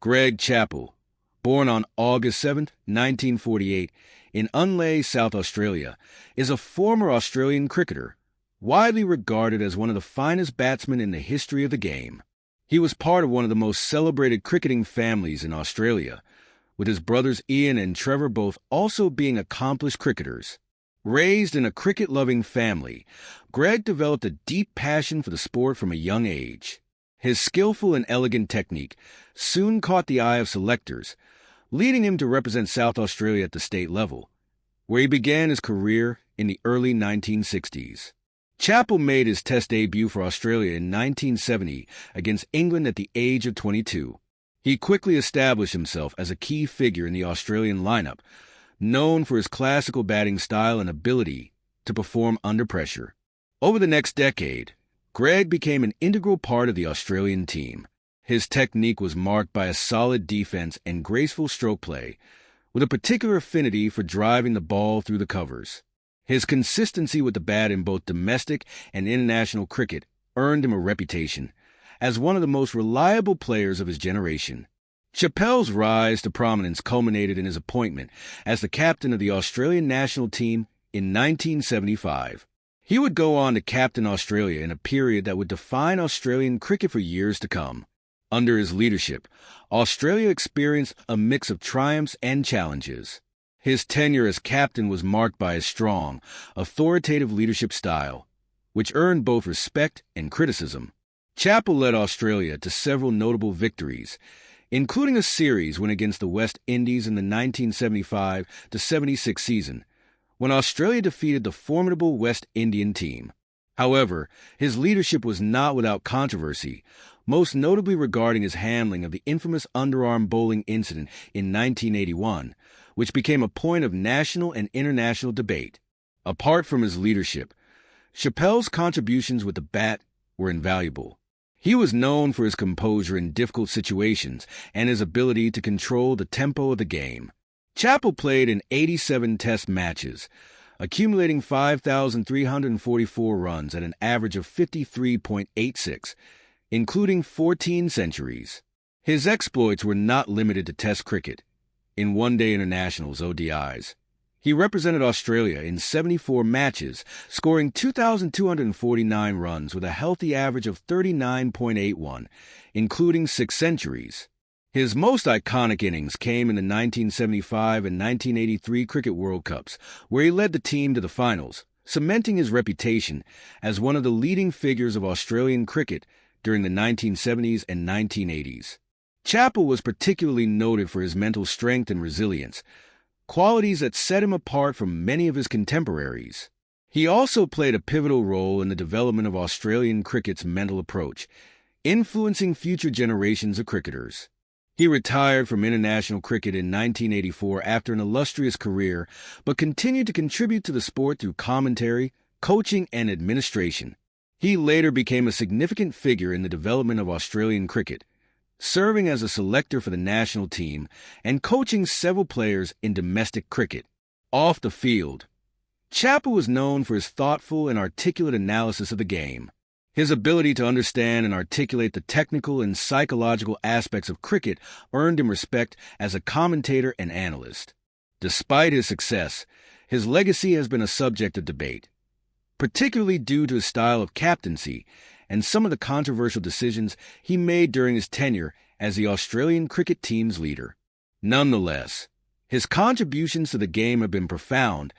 Greg Chappell, born on August 7, 1948, in Unley, South Australia, is a former Australian cricketer, widely regarded as one of the finest batsmen in the history of the game. He was part of one of the most celebrated cricketing families in Australia, with his brothers Ian and Trevor both also being accomplished cricketers. Raised in a cricket-loving family, Greg developed a deep passion for the sport from a young age. His skillful and elegant technique soon caught the eye of selectors, leading him to represent South Australia at the state level, where he began his career in the early 1960s. Chappell made his Test debut for Australia in 1970 against England at the age of 22. He quickly established himself as a key figure in the Australian lineup, known for his classical batting style and ability to perform under pressure. Over the next decade, Greg became an integral part of the Australian team. His technique was marked by a solid defense and graceful stroke play, with a particular affinity for driving the ball through the covers. His consistency with the bat in both domestic and international cricket earned him a reputation as one of the most reliable players of his generation. Chappell's rise to prominence culminated in his appointment as the captain of the Australian national team in 1975. He would go on to captain Australia in a period that would define Australian cricket for years to come. Under his leadership, Australia experienced a mix of triumphs and challenges. His tenure as captain was marked by a strong, authoritative leadership style, which earned both respect and criticism. Chappell led Australia to several notable victories, including a series win against the West Indies in the 1975-76 season, when Australia defeated the formidable West Indian team. However, his leadership was not without controversy, most notably regarding his handling of the infamous underarm bowling incident in 1981, which became a point of national and international debate. Apart from his leadership, Chappell's contributions with the bat were invaluable. He was known for his composure in difficult situations and his ability to control the tempo of the game. Chappell played in 87 Test matches, accumulating 5,344 runs at an average of 53.86, including 14 centuries. His exploits were not limited to Test cricket. In one-day internationals (ODIs), he represented Australia in 74 matches, scoring 2,249 runs with a healthy average of 39.81, including 6 centuries. His most iconic innings came in the 1975 and 1983 Cricket World Cups, where he led the team to the finals, cementing his reputation as one of the leading figures of Australian cricket during the 1970s and 1980s. Chappell was particularly noted for his mental strength and resilience, qualities that set him apart from many of his contemporaries. He also played a pivotal role in the development of Australian cricket's mental approach, influencing future generations of cricketers. He retired from international cricket in 1984 after an illustrious career, but continued to contribute to the sport through commentary, coaching, and administration. He later became a significant figure in the development of Australian cricket, serving as a selector for the national team and coaching several players in domestic cricket. Off the field, Chappell was known for his thoughtful and articulate analysis of the game. His ability to understand and articulate the technical and psychological aspects of cricket earned him respect as a commentator and analyst. Despite his success, his legacy has been a subject of debate, particularly due to his style of captaincy and some of the controversial decisions he made during his tenure as the Australian cricket team's leader. Nonetheless, his contributions to the game have been profound,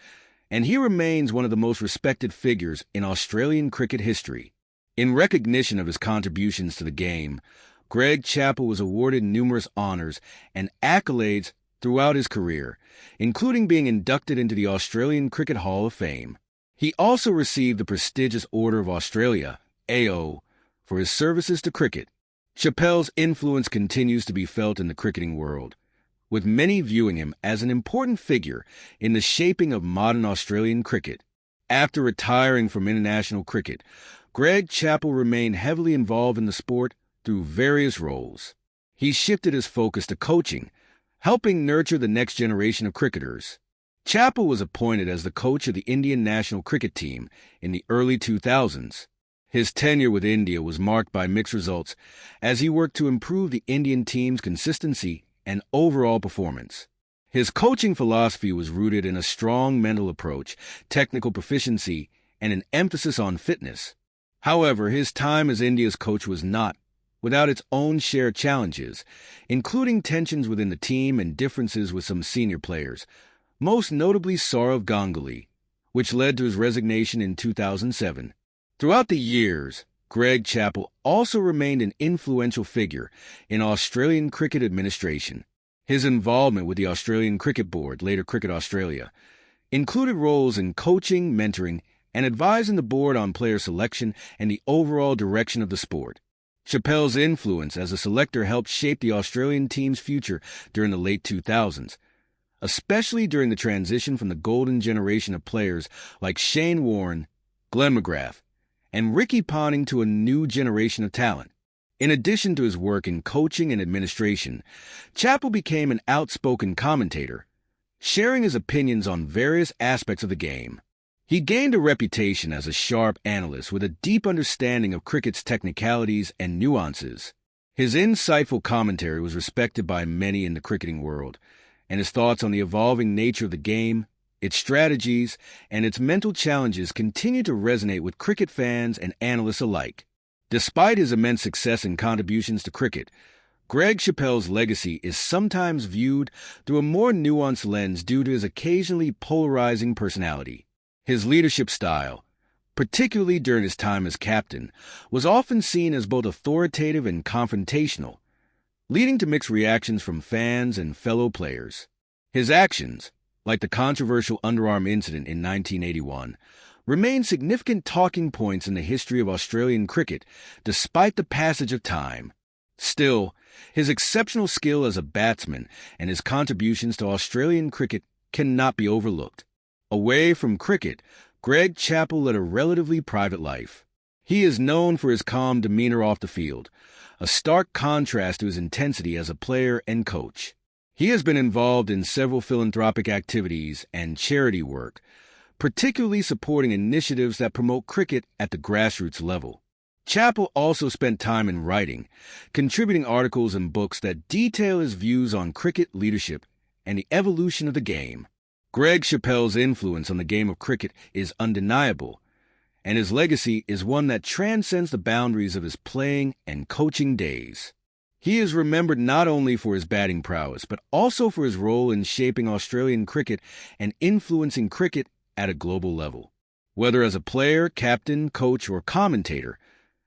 and he remains one of the most respected figures in Australian cricket history. In recognition of his contributions to the game, Greg Chappell was awarded numerous honors and accolades throughout his career, including being inducted into the Australian Cricket Hall of Fame. He also received the prestigious Order of Australia, AO, for his services to cricket. Chappell's influence continues to be felt in the cricketing world, with many viewing him as an important figure in the shaping of modern Australian cricket. After retiring from international cricket, Greg Chappell remained heavily involved in the sport through various roles. He shifted his focus to coaching, helping nurture the next generation of cricketers. Chappell was appointed as the coach of the Indian national cricket team in the early 2000s. His tenure with India was marked by mixed results as he worked to improve the Indian team's consistency and overall performance. His coaching philosophy was rooted in a strong mental approach, technical proficiency, and an emphasis on fitness. However, his time as India's coach was not without its own shared challenges, including tensions within the team and differences with some senior players, most notably Sourav Ganguly, which led to his resignation in 2007. Throughout the years, Greg Chappell also remained an influential figure in Australian cricket administration. His involvement with the Australian Cricket Board, later Cricket Australia, included roles in coaching, mentoring, and advising the board on player selection and the overall direction of the sport. Chappell's influence as a selector helped shape the Australian team's future during the late 2000s, especially during the transition from the golden generation of players like Shane Warne, Glenn McGrath, and Ricky Ponting to a new generation of talent. In addition to his work in coaching and administration, Chappell became an outspoken commentator, sharing his opinions on various aspects of the game. He gained a reputation as a sharp analyst with a deep understanding of cricket's technicalities and nuances. His insightful commentary was respected by many in the cricketing world, and his thoughts on the evolving nature of the game, its strategies, and its mental challenges continue to resonate with cricket fans and analysts alike. Despite his immense success and contributions to cricket, Greg Chappell's legacy is sometimes viewed through a more nuanced lens due to his occasionally polarizing personality. His leadership style, particularly during his time as captain, was often seen as both authoritative and confrontational, leading to mixed reactions from fans and fellow players. His actions, like the controversial underarm incident in 1981, remain significant talking points in the history of Australian cricket despite the passage of time. Still, his exceptional skill as a batsman and his contributions to Australian cricket cannot be overlooked. Away from cricket, Greg Chappell led a relatively private life. He is known for his calm demeanor off the field, a stark contrast to his intensity as a player and coach. He has been involved in several philanthropic activities and charity work, particularly supporting initiatives that promote cricket at the grassroots level. Chappell also spent time in writing, contributing articles and books that detail his views on cricket leadership and the evolution of the game. Greg Chappell's influence on the game of cricket is undeniable, and his legacy is one that transcends the boundaries of his playing and coaching days. He is remembered not only for his batting prowess, but also for his role in shaping Australian cricket and influencing cricket at a global level. Whether as a player, captain, coach, or commentator,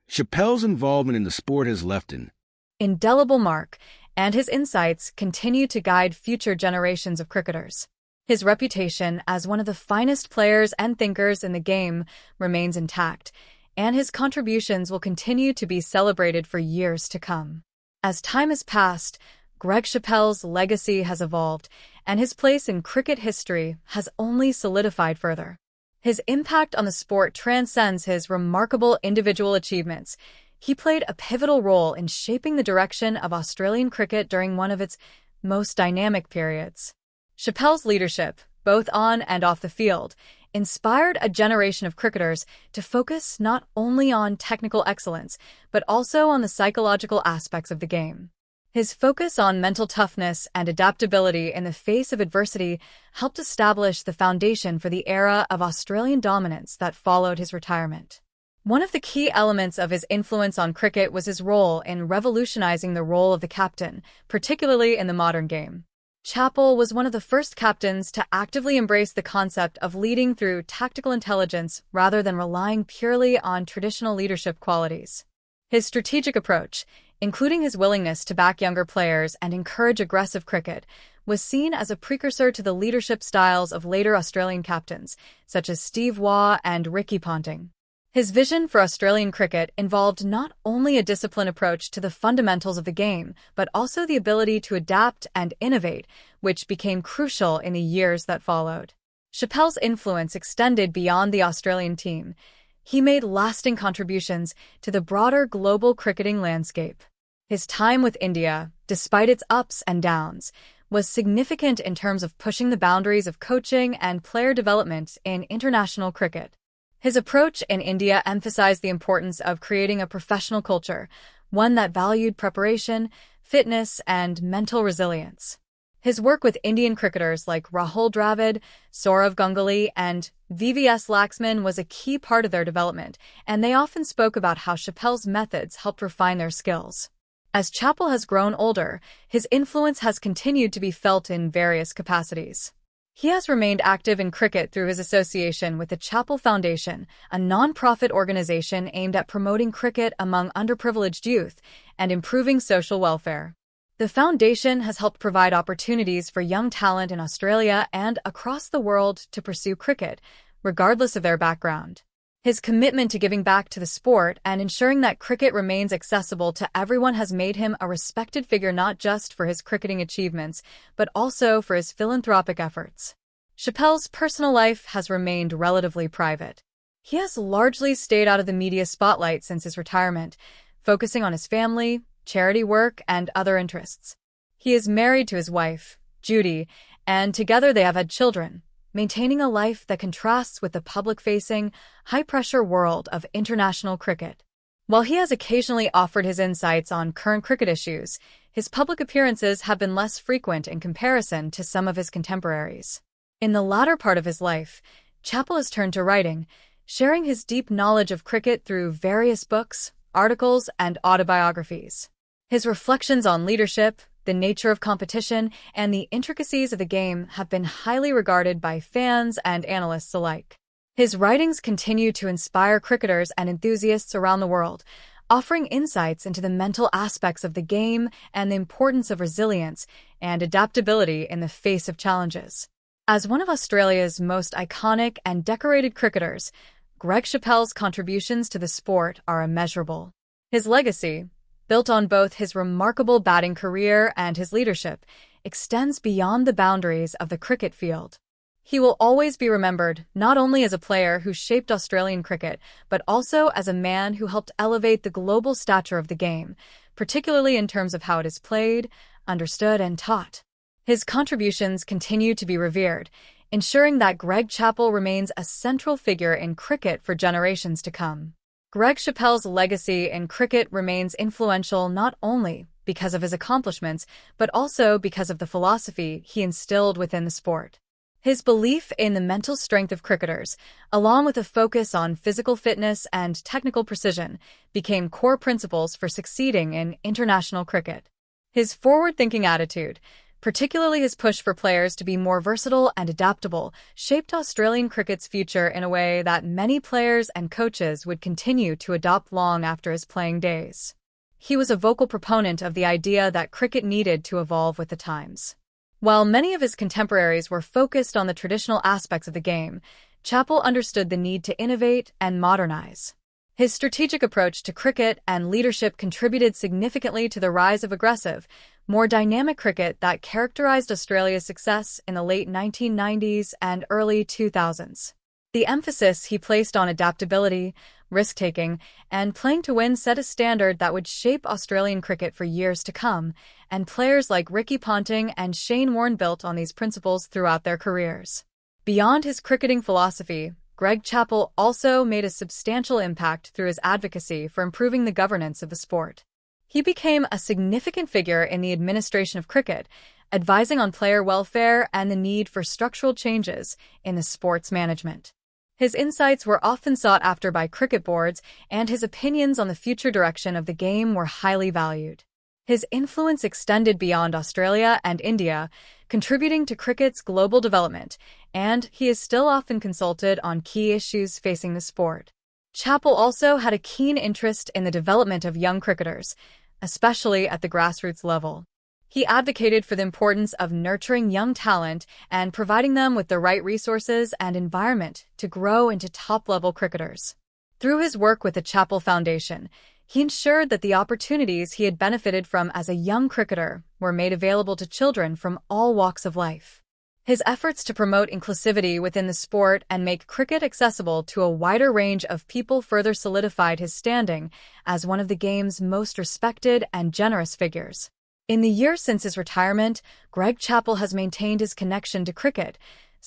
Chappell's involvement in the sport has left an indelible mark, and his insights continue to guide future generations of cricketers. His reputation as one of the finest players and thinkers in the game remains intact, and his contributions will continue to be celebrated for years to come. As time has passed, Greg Chappell's legacy has evolved, and his place in cricket history has only solidified further. His impact on the sport transcends his remarkable individual achievements. He played a pivotal role in shaping the direction of Australian cricket during one of its most dynamic periods. Chappell's leadership, both on and off the field, inspired a generation of cricketers to focus not only on technical excellence, but also on the psychological aspects of the game. His focus on mental toughness and adaptability in the face of adversity helped establish the foundation for the era of Australian dominance that followed his retirement. One of the key elements of his influence on cricket was his role in revolutionizing the role of the captain, particularly in the modern game. Chappell was one of the first captains to actively embrace the concept of leading through tactical intelligence rather than relying purely on traditional leadership qualities. His strategic approach, including his willingness to back younger players and encourage aggressive cricket, was seen as a precursor to the leadership styles of later Australian captains, such as Steve Waugh and Ricky Ponting. His vision for Australian cricket involved not only a disciplined approach to the fundamentals of the game, but also the ability to adapt and innovate, which became crucial in the years that followed. Chappell's influence extended beyond the Australian team. He made lasting contributions to the broader global cricketing landscape. His time with India, despite its ups and downs, was significant in terms of pushing the boundaries of coaching and player development in international cricket. His approach in India emphasized the importance of creating a professional culture, one that valued preparation, fitness, and mental resilience. His work with Indian cricketers like Rahul Dravid, Sourav Ganguly, and VVS Laxman was a key part of their development, and they often spoke about how Chappell's methods helped refine their skills. As Chappell has grown older, his influence has continued to be felt in various capacities. He has remained active in cricket through his association with the Chappell Foundation, a non-profit organization aimed at promoting cricket among underprivileged youth and improving social welfare. The foundation has helped provide opportunities for young talent in Australia and across the world to pursue cricket, regardless of their background. His commitment to giving back to the sport and ensuring that cricket remains accessible to everyone has made him a respected figure not just for his cricketing achievements, but also for his philanthropic efforts. Chappell's personal life has remained relatively private. He has largely stayed out of the media spotlight since his retirement, focusing on his family, charity work, and other interests. He is married to his wife, Judy, and together they have had children, maintaining a life that contrasts with the public-facing, high-pressure world of international cricket. While he has occasionally offered his insights on current cricket issues, his public appearances have been less frequent in comparison to some of his contemporaries. In the latter part of his life, Chappell has turned to writing, sharing his deep knowledge of cricket through various books, articles, and autobiographies. His reflections on leadership, the nature of competition, and the intricacies of the game have been highly regarded by fans and analysts alike. His writings continue to inspire cricketers and enthusiasts around the world, offering insights into the mental aspects of the game and the importance of resilience and adaptability in the face of challenges. As one of Australia's most iconic and decorated cricketers, Greg Chappell's contributions to the sport are immeasurable. His legacy, built on both his remarkable batting career and his leadership, extends beyond the boundaries of the cricket field. He will always be remembered not only as a player who shaped Australian cricket, but also as a man who helped elevate the global stature of the game, particularly in terms of how it is played, understood, and taught. His contributions continue to be revered, ensuring that Greg Chappell remains a central figure in cricket for generations to come. Greg Chappell's legacy in cricket remains influential not only because of his accomplishments, but also because of the philosophy he instilled within the sport. His belief in the mental strength of cricketers, along with a focus on physical fitness and technical precision, became core principles for succeeding in international cricket. His forward-thinking attitude, particularly his push for players to be more versatile and adaptable, shaped Australian cricket's future in a way that many players and coaches would continue to adopt long after his playing days. He was a vocal proponent of the idea that cricket needed to evolve with the times. While many of his contemporaries were focused on the traditional aspects of the game, Chappell understood the need to innovate and modernize. His strategic approach to cricket and leadership contributed significantly to the rise of aggressive, more dynamic cricket that characterized Australia's success in the late 1990s and early 2000s. The emphasis he placed on adaptability, risk-taking, and playing to win set a standard that would shape Australian cricket for years to come, and players like Ricky Ponting and Shane Warne built on these principles throughout their careers. Beyond his cricketing philosophy, Greg Chappell also made a substantial impact through his advocacy for improving the governance of the sport. He became a significant figure in the administration of cricket, advising on player welfare and the need for structural changes in the sport's management. His insights were often sought after by cricket boards, and his opinions on the future direction of the game were highly valued. His influence extended beyond Australia and India, contributing to cricket's global development, and he is still often consulted on key issues facing the sport. Chappell also had a keen interest in the development of young cricketers, especially at the grassroots level. He advocated for the importance of nurturing young talent and providing them with the right resources and environment to grow into top-level cricketers. Through his work with the Chappell Foundation, he ensured that the opportunities he had benefited from as a young cricketer were made available to children from all walks of life. His efforts to promote inclusivity within the sport and make cricket accessible to a wider range of people further solidified his standing as one of the game's most respected and generous figures. In the years since his retirement, Greg Chappell has maintained his connection to cricket,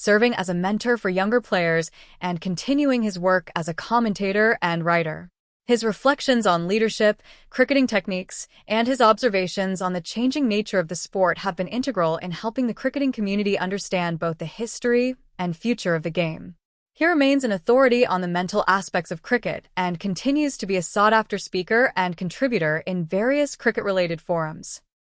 serving as a mentor for younger players and continuing his work as a commentator and writer. His reflections on leadership, cricketing techniques, and his observations on the changing nature of the sport have been integral in helping the cricketing community understand both the history and future of the game. He remains an authority on the mental aspects of cricket and continues to be a sought-after speaker and contributor in various cricket-related forums.